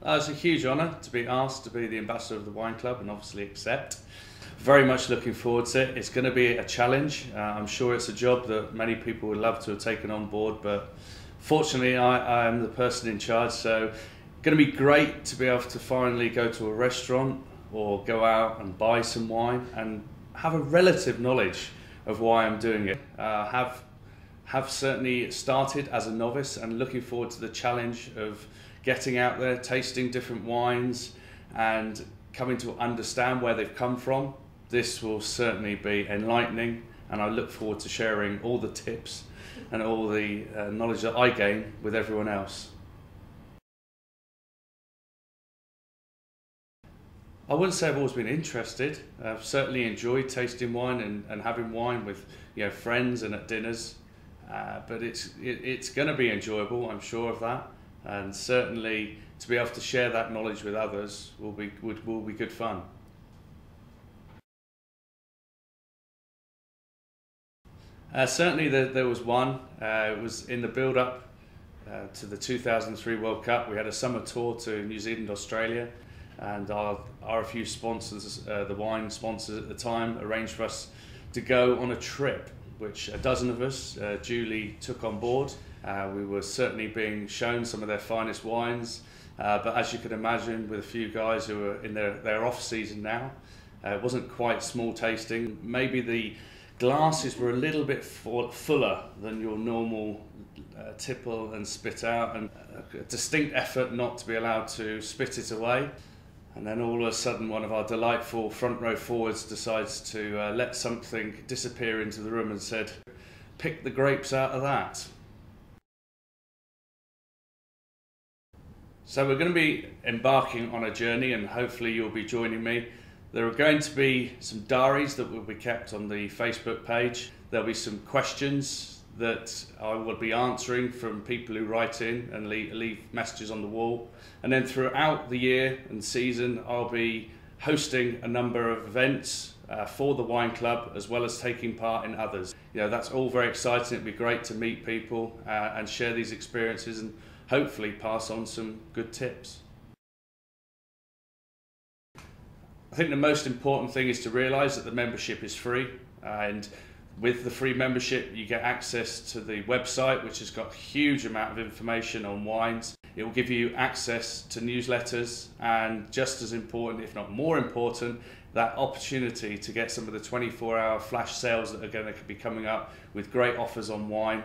It's a huge honour to be asked to be the ambassador of the wine club and obviously accept. Very much looking forward to it. It's going to be a challenge. I'm sure it's a job that many people would love to have taken on board, but fortunately I am the person in charge, so going to be great to be able to finally go to a restaurant or go out and buy some wine and have a relative knowledge of why I'm doing it. Have certainly started as a novice and looking forward to the challenge of getting out there, tasting different wines and coming to understand where they've come from. This will certainly be enlightening, and I look forward to sharing all the tips and all the knowledge that I gain with everyone else. I wouldn't say I've always been interested. I've certainly enjoyed tasting wine and having wine with friends and at dinners, but it's going to be enjoyable, I'm sure of that, and certainly to be able to share that knowledge with others will be good fun. Certainly there was one. It was in the build-up to the 2003 World Cup. We had a summer tour to New Zealand, Australia, and our RFU sponsors, the wine sponsors at the time, arranged for us to go on a trip, which a dozen of us duly took on board. We were certainly being shown some of their finest wines, but as you can imagine, with a few guys who are in their off-season now, it wasn't quite small tasting. Maybe the glasses were a little bit fuller than your normal tipple and spit out, and a distinct effort not to be allowed to spit it away. And then all of a sudden one of our delightful front row forwards decides to let something disappear into the room and said, "Pick the grapes out of that." So we're going to be embarking on a journey, and hopefully you'll be joining me. There are going to be some diaries that will be kept on the Facebook page. There'll be some questions that I will be answering from people who write in and leave messages on the wall. And then throughout the year and season, I'll be hosting a number of events for the wine club, as well as taking part in others. That's all very exciting. It'd be great to meet people and share these experiences and hopefully pass on some good tips. I think the most important thing is to realise that the membership is free, and with the free membership you get access to the website, which has got a huge amount of information on wines. It will give you access to newsletters, and just as important, if not more important, that opportunity to get some of the 24-hour flash sales that are going to be coming up with great offers on wine,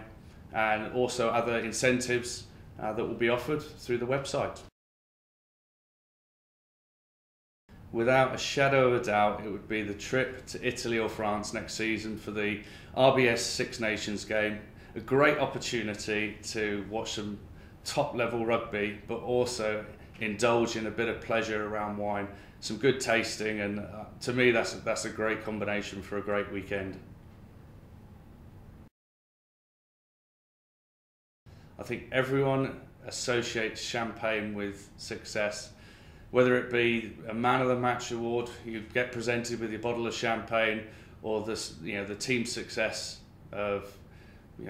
and also other incentives that will be offered through the website. Without a shadow of a doubt, it would be the trip to Italy or France next season for the RBS Six Nations game. A great opportunity to watch some top-level rugby, but also indulge in a bit of pleasure around wine, some good tasting, and to me that's a great combination for a great weekend. I think everyone associates champagne with success. Whether it be a Man of the Match award, you get presented with your bottle of champagne, or the team success of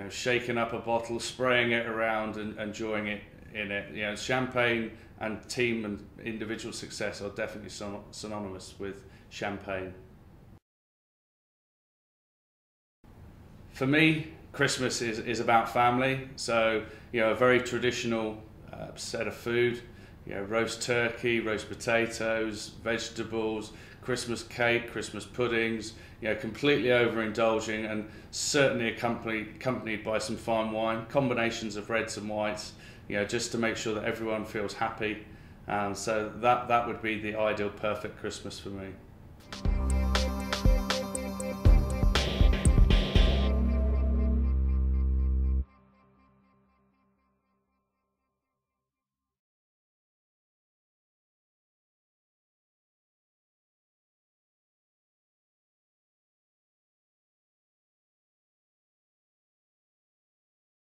shaking up a bottle, spraying it around and enjoying it in it. Champagne and team and individual success are definitely synonymous with champagne. For me, Christmas is about family, so a very traditional set of food. Roast turkey, roast potatoes, vegetables, Christmas cake, Christmas puddings, completely overindulging, and certainly accompanied by some fine wine, combinations of reds and whites, just to make sure that everyone feels happy. So that would be the ideal perfect Christmas for me.